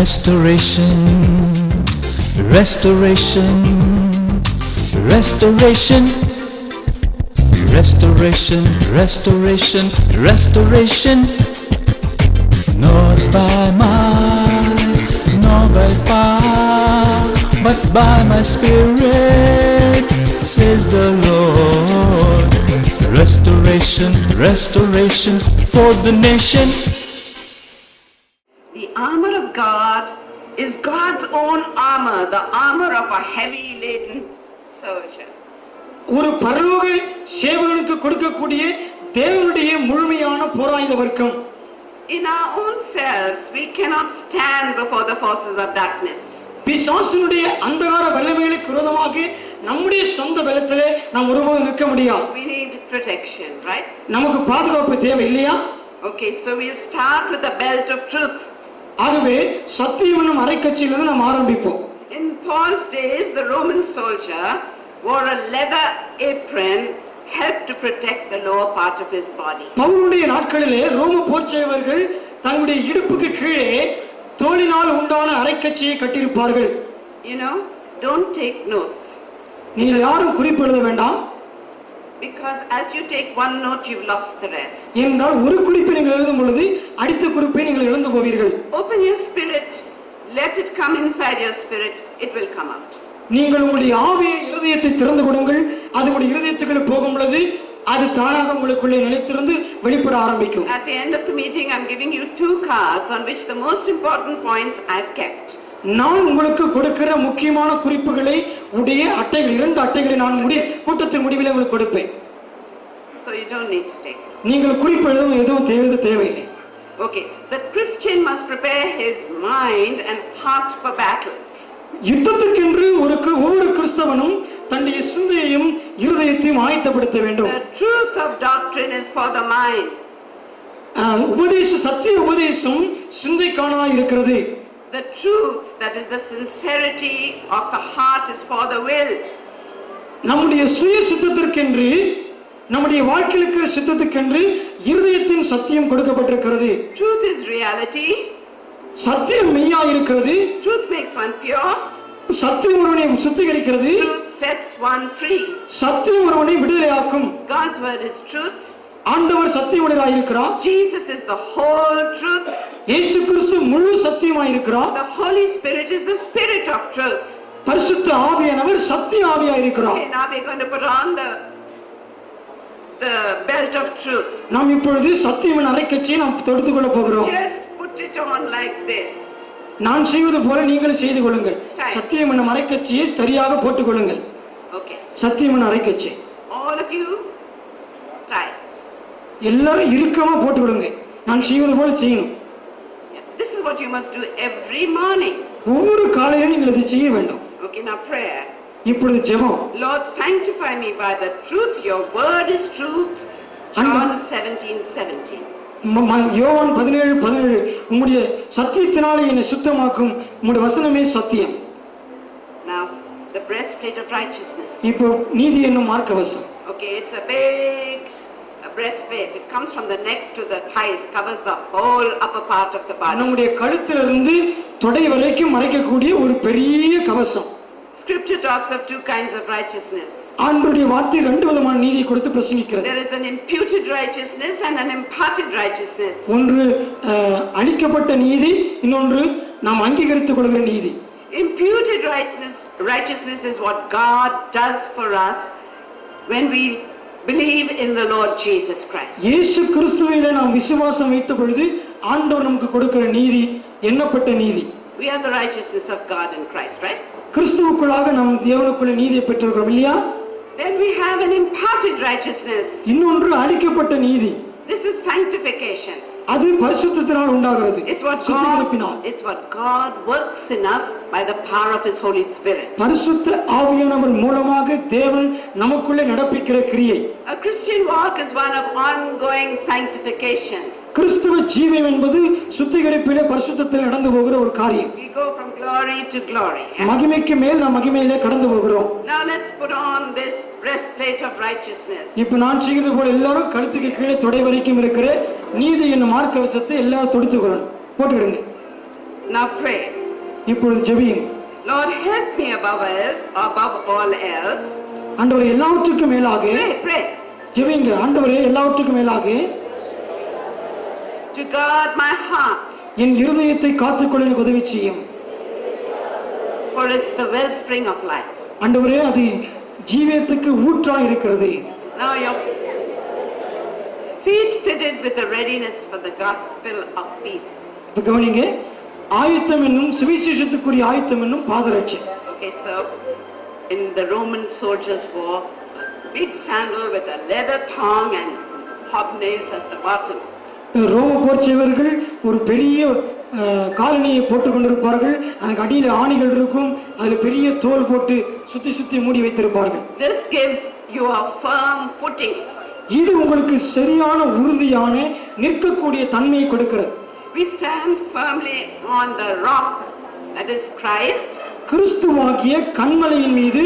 Restoration, restoration, restoration, restoration, restoration, restoration. Not by might, nor by power, but by my Spirit, says the Lord. Restoration, restoration for the nation. The armor of God is God's own armor, the armor of a heavy laden soldier. ஒரு பரலோக சேவகனுக்கு கொடுக்கக்கூடிய தேவனுடைய முழுமையான போராயுத வர்க்கம். In our own selves, we cannot stand before the forces of darkness. பிசாசுடைய அந்தகார வல்லமைகளுக்கு விரோதமாக நம்முடைய சொந்த பலத்திலே நாம் ஒருபோதும் நிற்க முடியாது. We need protection, right? நமக்கு பாதுகாப்பு தேவை இல்லையா? Okay, so we'll start with the belt of truth. ஆகவே சத்தியம் என்னும் அரைக்கச்சையிலிருந்து நாம் ஆரம்பிப்போம். In Paul's days, the Roman soldier wore a leather apron, helped to protect the lower part of his body. பவுலுடைய நாட்களிலே ரோம போர்ச்சேவர்கள் தங்களுடைய இடுப்புக்கு கீழே தோலினால் உண்டான அரைக்கச்சையை கட்டியிருப்பார்கள். You know, don't take notes. நீங்கள் யாரும் குறிப்பு எழுத வேண்டாம். Because as you take one note, you've lost the rest. ஏனென்றால் ஒரு குறிப்பை நீங்கள் எழுதும் பொழுது அடுத்த குறிப்பை நீங்கள் இழந்து போவீர்கள். Open your spirit, let it come inside your spirit, it will come out. நீங்கள் உங்களுடைய ஆவியை இருதயத்தை திறந்து கொடுங்கள். அது உங்களுடைய இருதயத்துக்குள்ள போகும் பொழுது அது தானாக உங்களுக்குள்ளே நிலைத்திருந்து வெளிப்பட ஆரம்பிக்கும். At the end of the meeting, I'm giving you 2 cards on which the most important points I've kept. நான் உங்களுக்கு கொடுக்கிற முக்கியமான குறிப்புகளை உடைய அட்டைகள் 2 அட்டைகளை நான் கூட்டத்தின் முடிவில் உங்களுக்கு கொடுப்பேன். So you don't need to take. நீங்கள் குறிப்பு எதுவும் தேவையில்லை. Okay, the Christian must prepare his mind and heart for battle. யுத்தத்துக்கென்று ஒவ்வொரு கிறிஸ்தவனும் தன்னுடைய சிந்தையையும் இருதயத்தையும் ஆயத்தப்படுத்த வேண்டும். The truth of doctrine is for the mind. சத்திய உபதேசம் சிந்தைக்கானதாக இருக்கிறது. The truth, that is the sincerity of the heart, is for the will. நம்முடைய சுய சித்தத்திற்கென்று நம்முடைய வாழ்க்கையில் இருக்கிற சித்தத்துக்கென்று இருதயத்தின் சத்தியம் கொடுக்கப்பட்டிருக்கிறது. Truth is reality. சத்தியம் மெய்யா இருக்கிறது. Truth makes one pure. சத்தியம் ஒருவனை சுத்திகரிக்கிறது. Truth sets one free. சத்தியம் ஒருவனை விடுதலையாக்கும். God's word is truth. ஆண்டவர் சத்தியமுடையவராய் இருக்கிறார். Jesus is the whole truth. இயேசு கிறிஸ்து முழு சத்தியமாய் இருக்கிறார். The Holy Spirit is the spirit of truth. பரிசுத்த ஆவியானவர் சத்திய ஆவியாய் இருக்கிறார். Okay, now we're going to put on the belt of truth. நாம் இப்பொழுது சத்தியத்தின் அரைக்கச்சையை நாம் தொடுத்துக் கொள்ள போகிறோம். Just put it on like this. நான் செய்வது போல நீங்கள் செய்து கொள்ளுங்கள். சத்தியத்தின் அரைக்கச்சையை சரியாக போட்டுக் கொள்ளுங்கள். Okay. சத்தியத்தின் அரைக்கச்சை. All of you tight. எல்லாரும் இறுக்கமா போட்டு விடுங்க. நான் செய்வது போல செய்யணும். This is what you must do every morning. ஒவ்வொரு காலையிலும் நீங்கள் இதை செய்ய வேண்டும். Okay, now prayer. இப்பொழுது ஜெபம். Lord, sanctify me by the truth. Your word is truth. John 17:17. யோவான் 17:17 உம்முடைய சத்தியத்தினாலே என்னை சுத்தமாக்கும். உம்முடைய வசனமே சத்தியம். Now the breastplate of righteousness. இப்போ நீதி என்னும் மார்க்கவசம். Okay, it's a big breastplate. It comes from the neck to the thighs, covers the whole upper part of the body. நம்முடைய கழுத்திலிருந்து தொடை வரைக்கும் மறைக்கக்கூடிய ஒரு பெரிய கவசம். Scripture talks of 2 kinds of righteousness. ஆண்டவருடைய வார்த்தை 2 விதமான நீதியை குறித்து பிரசங்கிக்கிறது. There is an imputed righteousness and an imparted righteousness. ஒன்று அளிக்கப்பட்ட நீதி, இன்னொன்று நாம் அங்கீகரித்துக் கொள்கிற நீதி. Imputed righteousness is what God does for us when we believe in the Lord Jesus Christ. இயேசு கிறிஸ்துவிலே நாம் விசுவாசம் வைத்த பொழுது ஆண்டவர் நமக்கு கொடுக்கிற நீதி எண்ணப்பட்ட நீதி. We are the righteousness of God in Christ, right? கிறிஸ்துவுக்குள்ளாக நாம் தேவனுக்குள்ள நீதியை பெற்றிருக்கிறோம் இல்லையா? Then we have an imparted righteousness. இன்னொன்று அளிக்கப்பட்ட நீதி. This is sanctification. அது பரிசுத்தத்தினால் உண்டாகிறது. It's what God works in us by the power of his Holy Spirit. பரிசுத்த ஆவியானவர் மூலமாக தேவன் நமக்குள்ளே நடப்பிக்கிற கிரியை. A Christian walk is one of ongoing sanctification. கிறிஸ்துவ ஜீவன் என்பது சுத்திகரிப்பிலே பரிசுத்தத்தில் நடந்து போகிற ஒரு காரியம். We go from glory to glory. மகிமைக்கு மேல் நாம் மகிமையிலே கடந்து போகிறோம். Now let's put on this breastplate of righteousness. இப்போ நான் செய்கிறது போல எல்லாரும் கழுத்துக்கு கீழே தொடை வரைக்கும் இருக்கிற நீதி என்னும் மார்க்கவசத்தை எல்லாரும் தொடுத்துக்கொள்ளணும், போட்டுக்கிடுங்க. Now pray. இப்பொழுது ஜெபியுங்க. Lord, help me above all else. ஆண்டவரே எல்லாவற்றுக்கும் மேலாக Pray. ஜெபியுங்க. ஆண்டவரே எல்லாவற்றுக்கும் மேலாக To guard my heart, என் இருதயத்தை காத்துக்கொள்ள எனக்கு உதவி செய்யும். for it's the wellspring of life. ஆண்டவரே அது ஜீவியத்துக்கு ஊற்றாய் இருக்கிறது. Now your feet fitted with the readiness for the gospel of peace. இப்ப கவனிங்க. ஆயத்தம் என்னும் சுவிசேஷத்துக்குரிய ஆயத்தம் என்னும் பாதரட்சை. Okay, so in the Roman soldiers wore a big sandal with a leather thong and hobnails at the bottom. ரோம போர் செய்வர்கள் ஒரு பெரிய காலணியை போட்டுக் கொண்டிருப்பார்கள். அதுக்கு அடியில் ஆணிகள் இருக்கும். அதுல பெரிய தோல் போட்டு சுத்தி சுத்தி மூடி வைத்திருப்பார்கள். This gives you a firm footing. இது உங்களுக்கு சரியான உறுதியான நிற்கக்கூடிய தன்மையை கொடுக்கிறது. We stand firmly on the rock, that is Christ. கிறிஸ்துவாகிய கன்மலையின் மீது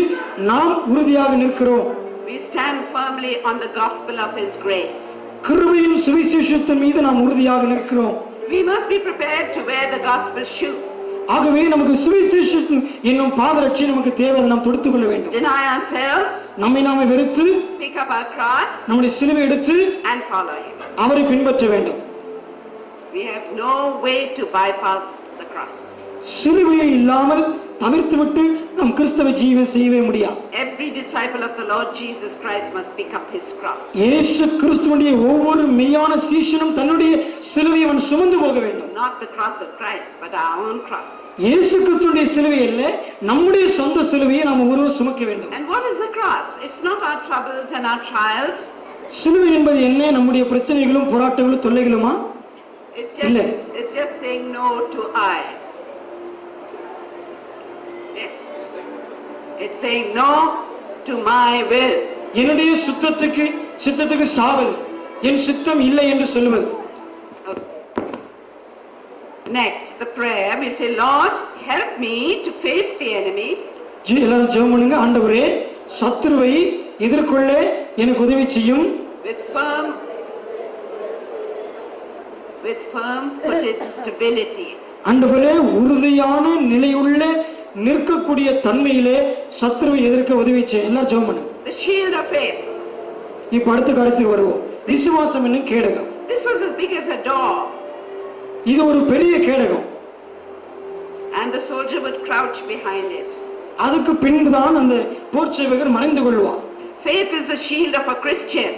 நாம் உறுதியாக நிற்கிறோம். We stand firmly on the gospel of His grace. கிருபையின் சுவிசேஷத்தின் மீது நாம் உறுதியாக நிற்கிறோம். We must be prepared to wear the gospel shoe. ஆகவே நமக்கு சுவிசேஷம் என்னும் பாதரட்சை நமக்கு தேவை. அதை நாம் தொடுத்துக் கொள்ள வேண்டும். Deny ourselves, நம்மை நாமே வெறுத்து pick up our cross, நம்முடைய சிலுவை எடுத்து and follow Him. அவரை பின்பற்ற வேண்டும். We have no way to bypass the cross. சிலுவையை இல்லாமல் தவிர்த்துவிட்டு நாம் கிறிஸ்தவ ஜீவன் செய்யவே முடியாது. Every disciple of the Lord Jesus Christ must pick up his cross. இயேசு கிறிஸ்துவினுடைய ஒவ்வொரு மெய்யான சீஷனும் தன்னுடைய சிலுவையை அவன் சுமந்து போக வேண்டும். Not the cross of Christ, but our own cross. இயேசு கிறிஸ்துவினுடைய சிலுவை அல்ல, நம்முடைய சொந்த சிலுவையை நாம் ஒருவர் சுமக்க வேண்டும். And what is the cross? It's not our troubles and our trials. சிலுவை என்பது என்ன? நம்முடைய பிரச்சனைகளும் போராட்டங்களும் தொல்லைகளுமா? It's just saying no to I. It's saying no to my will. என்னுடைய சித்தத்துக்கு சாவல், என் சித்தம் இல்லை என்று சொல்லுவது. Next, the prayer will say, Lord, help me to face the enemy. எல்லாரும் ஜெபம் பண்ணுங்க. ஆண்டவரே சத்துருவை எதிர்கொள்ள எனக்கு உதவி செய்யும். With firm footed stability. ஆண்டவரே உறுதியான நிலையுள்ள நிற்கக்கூடிய தன்மையிலே சத்துருவை எதிர்க்க உதவி செய்யும். எல்லாரும் ஜெபம் பண்ணுங்க. The shield of faith. இப்ப அடுத்த காரியத்துக்கு வருவோம். விசுவாசம் என்னும் கேடகம். This was as big as a door. இது ஒரு பெரிய கேடகம். And the soldier would crouch behind it. அதுக்கு பின்புதான் அந்த போர்ச்சேவகர் மறைந்து கொள்வார். Faith is the shield of a Christian.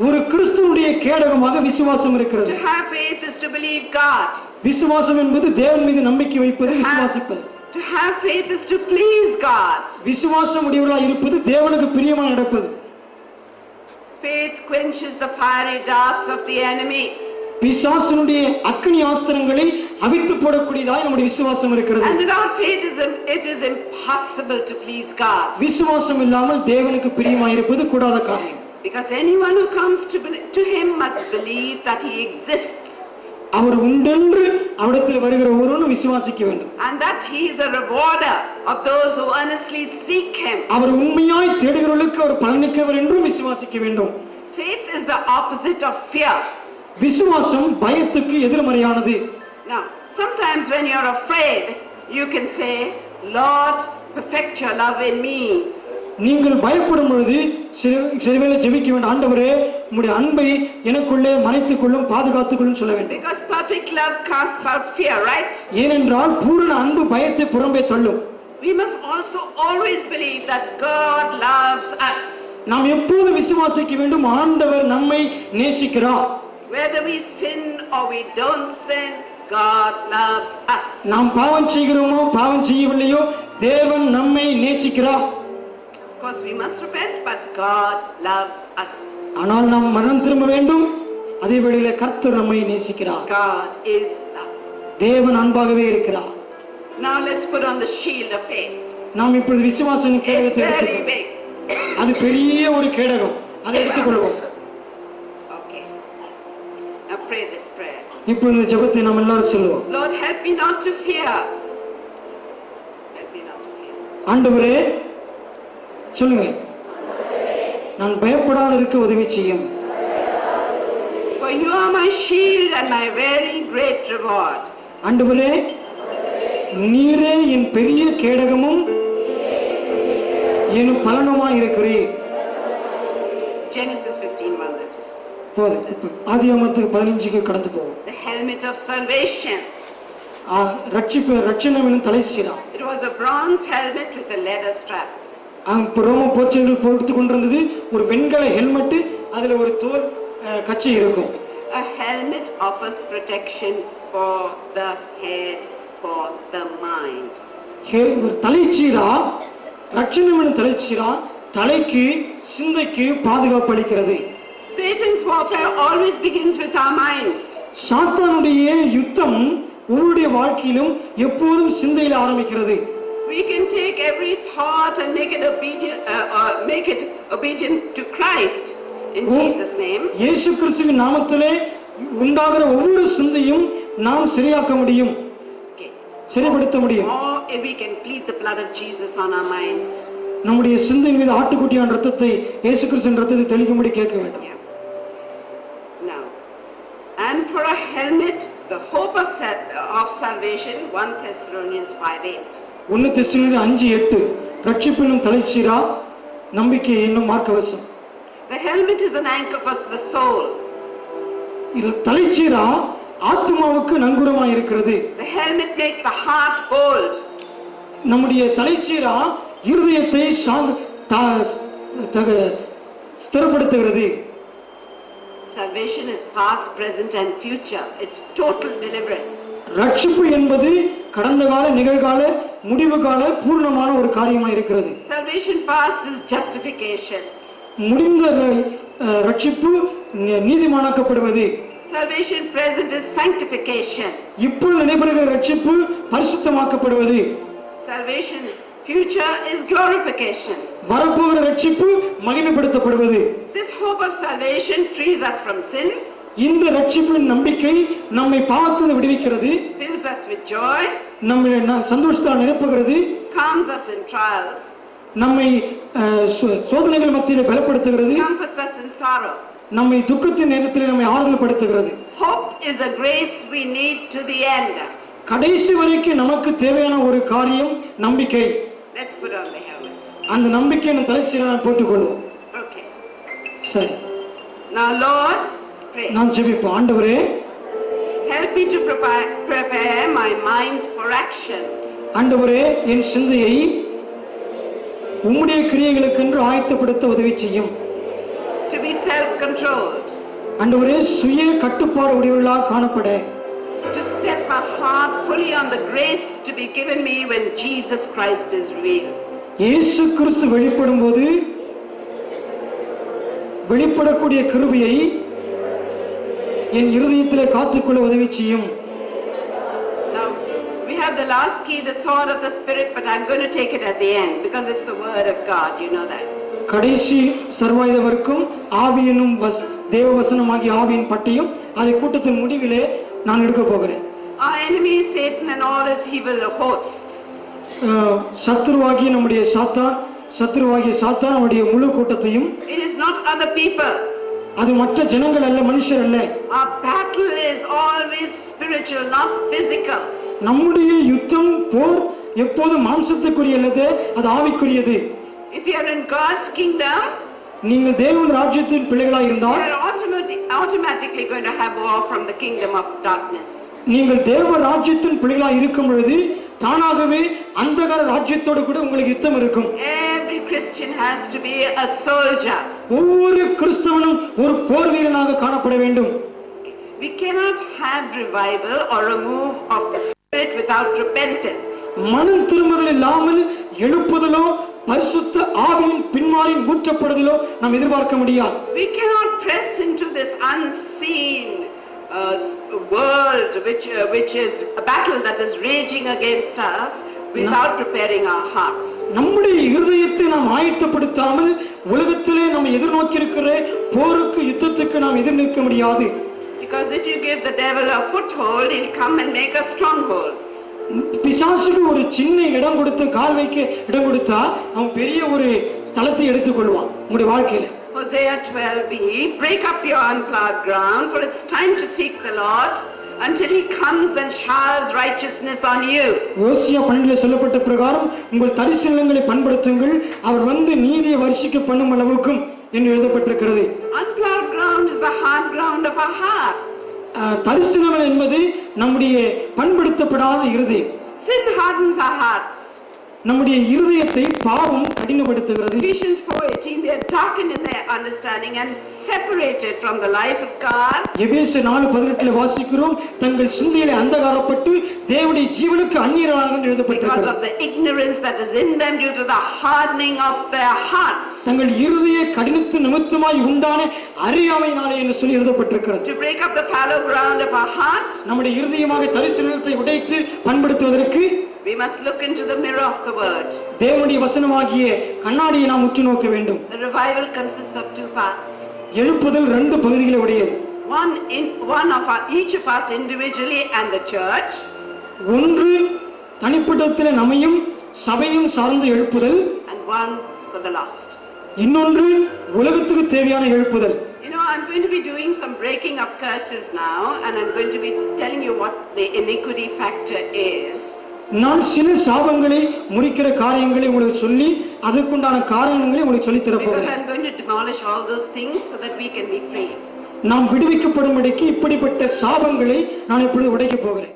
ஒரு கிறிஸ்துவுடைய கேடகமாக விசுவாசம் இருக்கிறது. To have faith is to believe God. விசுவாசம் என்பது தேவன் மீது நம்பிக்கை வைப்பது, விசுவாசிப்பது. To have faith is to please God. விசுவாசம் உடையவர்களாய் இருப்பது, தேவனுக்கு பிரியமாய் நடப்பது. Faith quenches the fiery darts of the enemy. பிசாசுனுடைய அக்கினி ஆஸ்திரங்களை அவித்து போடக்கூடியதாய் நம்முடைய விசுவாசம் இருக்கிறது. And without faith it is impossible to please God. விசுவாசம் இல்லாமல் தேவனுக்கு பிரியமாய் இருப்பது கூடாத காரியம். Because anyone who comes to him must believe that he exists. அவர் உண்டென்று அவரிடத்தில் வருகிற ஒருவனும் விசுவாசிக்க வேண்டும். And that he is a rewarder of those who earnestly seek him. அவர் உண்மையாய் தேடுகிறவர்களுக்கு அவர் பலனளிக்கிறவர் என்றும் விசுவாசிக்க வேண்டும். Faith is the opposite of fear. விசுவாசம் பயத்துக்கு எதிர்மறையானது. Now, sometimes when you are afraid, you can say, Lord, perfect your love in me. நீங்கள் பயப்படும் பொழுது சிறுவேளை ஜெபிக்க வேண்டும். ஆண்டவரே உம்முடைய அன்பை எனக்குள்ளே மறைத்துக் கொள்ளும், பாதுகாத்துக் கொள்ளும் சொல்ல வேண்டும். Because perfect love casts out fear, right? ஏனென்றால் பூரண அன்பு பயத்தை புறம்பே தள்ளும். We must also always believe that God loves us. நாம் எப்போது விசுவாசிக்க வேண்டும், ஆண்டவர் நம்மை நேசிக்கிறார். Whether we sin or we don't sin, God loves us. நாம் பாவம் செய்கிறோமோ பாவம் செய்யவில்லையோ தேவன் நம்மை நேசிக்கிறார். Of course we must repent, but God loves us. ஆனால் நாம் மனம் திரும்ப வேண்டும். அதே வேளையிலே கர்த்தர் நம்மை நேசிக்கிறார். God is love. தேவன் அன்பாகவே இருக்கிறார். Now let's put on the shield of faith. நாம் இப்பொழுது விசுவாச கேடகத்தை It's very எடுத்துக்கொள்வோம். big. அது பெரிய ஒரு கேடகம். அதை எடுத்துக்கொள்வோம். Okay. Now pray this prayer. இப்பொழுது ஜெபத்தை நாம் எல்லாரும் சொல்லுவோம். Lord, help me not to fear. Help me not to fear. ஆண்டவரே சொல்லுங்க, நான் பயப்படாத இருக்க உதவி செய்யும். For you are my shield and my very great reward. ஆண்டவரே நீரே என் பெரிய கேடகமும் என் பலனுமாய் இருக்கிறீர். Genesis 15:1. That is போதும். இப்ப ஆதியாகமத்துக்கு 15க்கு கடந்து போவோம். the helmet of salvation. ரட்சணம் என்னும் தலைச்சீரா. It was a bronze helmet with a leather strap. ரோம போர்ச்சர்கள் போட்டு கொண்டிருந்தது ஒரு வெண்கல ஹெல்மெட், அதுல ஒரு தோல் கச்சை இருக்கும். A helmet offers protection for the head, for the mind. தலைச்சீரா, ரட்சணம் என்னும் தலைச்சீரா தலைக்கு சிந்தைக்கு பாதுகாப்பு அளிக்கிறது. Satan's warfare always begins with our minds. சாத்தானுடைய யுத்தம் உங்களுடைய வாழ்க்கையிலும் எப்போதும் சிந்தையில் ஆரம்பிக்கிறது. We can take every thought and make it obedient to Christ in Jesus' name. இயேசு கிறிஸ்துவின் நாமத்திலே உண்டாகிற ஒவ்வொரு சிந்தையும் நாம் சரியாக்க முடியும், சரிப்படுத்த முடியும். Or we can plead the blood of Jesus on our minds. நம்முடைய சிந்தை மீது ஆட்டுக்குட்டியான ரத்தத்தை, இயேசு கிறிஸ்துவின் ரத்தத்தை தெளிக்கும்படி கேட்க வேண்டும். Now, and for a helmet, the hope of salvation, 1 Thessalonians 5:8. 1 தெசலோனிக்கேயர் 5:8 ரட்சிப்பினும் தலைச்சீரா நம்பிக்கை என்னும் மார்க்கவசம். The helmet is an anchor for the soul. இது தலைச்சீரா ஆத்மாவுக்கு நங்கூரமாய் இருக்கிறது. The helmet makes the heart bold. நம்முடைய தலைச்சீரா இருதயத்தை ஸ்திரப்படுத்துகிறது. Salvation is past, present and future. It's total deliverance. ரட்சிப்பு என்பது கடந்த கால, நிகழ்கால, முடிவு கால பூர்ணமான ஒரு காரியமாக இருக்கிறது. Salvation past is justification. முடிந்த ரட்சிப்பு நீதிமானாக்கப்படுவது. Salvation present is sanctification. இப்பொழுது நடைபெறுகிற ரட்சிப்பு பரிசுத்தமாக்கப்படுவது. Salvation future is glorification. வரப்போகிற ரட்சிப்பு மகிமைப்படுத்தப்படுவது. This hope of salvation frees us from sin. இந்த ரட்சிப்பின் நம்பிக்கை நம்மை பாவத்திலிருந்து விடுவிக்கிறது, fills us with joy, நம்மை சந்தோஷத்தால் நிரப்புகிறது, calms us in trials, நம்மை சோதனைகள் மத்தியில் பலப்படுத்துகிறது, comforts us in sorrow. நம்மை துக்கத்தின் நேரத்தில் நம்மை ஆறுதல் படுத்துகிறது. Hope is a grace we need to the end. கடைசி வரைக்கும் நமக்கு தேவையான ஒரு காரியம் நம்பிக்கை. Let's put on the helmet. அந்த நம்பிக்கையை நம்ம தலைச்சீரா போட்டுக்கொள்வோம். Okay. சரி. Now Lord, pray. நாம் ஜெபிப்போம். ஆண்டவரே, help me to prepare my mind for action. ஆண்டவரே, என் சிந்தையை உம்முடைய கிரியைகளுக்கென்று ஆயத்தப்படுத்த உதவி செய்யும். To be self-controlled. ஆண்டவரே, சுய கட்டுப்பாடு உடையவர்களாக காணப்பட. To set my heart fully on the grace to be given me when Jesus Christ is revealed. இயேசு கிறிஸ்து வெளிப்படும்போது வெளிப்படக்கூடிய கிருபையை என் இருதயத்திலே காத்துக்கொள்ள உதவி செய்யும். Now we have the last key, the sword of the spirit, but I'm going to take it at the end because it's the word of God, you know that. கடைசி சர்வாயுதவர்க்கும் ஆவி என்னும் தேவ வசனமாகிய ஆவியின் பட்டியும் அதை கூட்டத்தின் முடிவிலே நான் எடுக்க போகிறேன். Our enemy is Satan and all his evil hosts. சத்துருவாகிய நம்முடைய சாத்தான் அவருடைய முழு கூட்டத்தையும். It is not other people. அது மற்ற ஜனங்கள் அல்ல, மனுஷர் அல்ல. Our battle is always spiritual, not physical. நம்முடைய யுத்தம் போர் எப்போது மாம்சத்துக்குரியது, அது ஆவிக்குரியது. If you are in God's kingdom, நீங்கள் தேவன் ராஜ்யத்தின் பிள்ளைகளாய் இருந்தால் you are automatically going to have war from the kingdom of darkness. நீங்கள் தேவ ராஜ்யத்தின் பிள்ளைகளாய் இருக்கும் பொழுது தானாகவே அந்தகார ராஜ்யத்தோடு கூட உங்களுக்கு யுத்தம் இருக்கும். Every Christian has to be a soldier. ஒவ்வொரு கிறிஸ்தவனும் ஒரு போர் வீரனாக காணப்பட வேண்டும். We cannot have revival or a move of the spirit without repentance. மனம் திரும்புதல் இல்லாமல் எழுப்புதலோ பரிசுத்த ஆவியின் பின்மாறி ஊற்றப்படுதலோ நாம் எதிர்பார்க்க முடியாது. We cannot press into this unseen world which is a battle that is raging against us without preparing our hearts. நம்முடைய இருதயத்தை நாம் ஆயத்தப்படுத்தாமல் உலகத்திலே நாம் எதிர்நோக்கி இருக்கிற போருக்கு, யுத்தத்துக்கு நாம் எதிர்நிற்க முடியாது. Because if you give the devil a foothold, he'll come and make a stronghold. பிசாசுக்கு ஒரு சின்ன இடம் கொடுத்து, கால் வைக்க இடம் கொடுத்தா அவன் பெரிய ஒரு ஸ்தலத்தை எடுத்துக்கொள்வான் உங்களுடைய வாழ்க்கையில. Hosea 12b, break up your unplowed ground, for it's time to seek the Lord until he comes and showers righteousness on you. யோசியா 12 சொல்லப்பட்ட பிரகாரம் உங்கள் தரிசனங்களை பண்படுத்துங்கள், அவர் வந்து நீதியை வருஷிக்க பண்ணும் அளவுக்கும் என்று எழுதப்பட்டிருக்கிறது. Unplowed ground is the hard ground of our hearts. தரிசனங்கள் என்பது நம்முடைய பண்படுத்தப்படாத இருதயம். Sin hardens our hearts. நம்முடைய இருதயத்தை பாவம் கடினப்படுத்துகிறது. Ephesians 4:18, they are darkened in their understanding and separated from the life of God. எபேசியர் 4:18 வாசிக்கிறோம், தங்கள் சிந்தையிலே அந்தகாரப்பட்டு தேவனுடைய ஜீவனுக்கு அந்நியராக Because எழுதப்பட்டிருக்கிறது. of the ignorance that is in them due to the hardening of their hearts. தங்கள் இருதய கடினத்து நிமித்தமாய் உண்டான அறியாமையினாலே என்று சொல்லி எழுதப்பட்டிருக்கிறது. To break up the fallow ground of our hearts, நம்முடைய இருதயமாக தரிசனத்தை உடைத்து பண்படுத்துவதற்கு we must look into the mirror of the word. தேவனுடைய வசனமாகிய கண்ணாடியை நாம் உற்று நோக்க வேண்டும். The revival consists of two parts. எழுப்புதல் 2 பகுதிகளை உடையது. One of each of us individually and the church. ஒன்று தனிப்பட்டத்தில் நம்மையும் சபையும் சார்ந்த எழுப்புதல், And one for the lost. இன்னொன்று உலகத்துக்கு தேவையான எழுப்புதல். You know, I'm going to be doing some breaking of curses now, and I'm going to be telling you what the iniquity factor is. நான் சில சாபங்களை முறிக்கிற காரியங்களை உங்களுக்கு சொல்லி அதற்குண்டான காரணங்களை உங்களுக்கு சொல்லி Because தரப்போகிறேன். I'm going to demolish all those things so that we can be free. நாம் விடுவிக்கப்படும்படிக்கு இப்படிப்பட்ட சாபங்களை நான் இப்பொழுது உடைக்கப் போகிறேன்.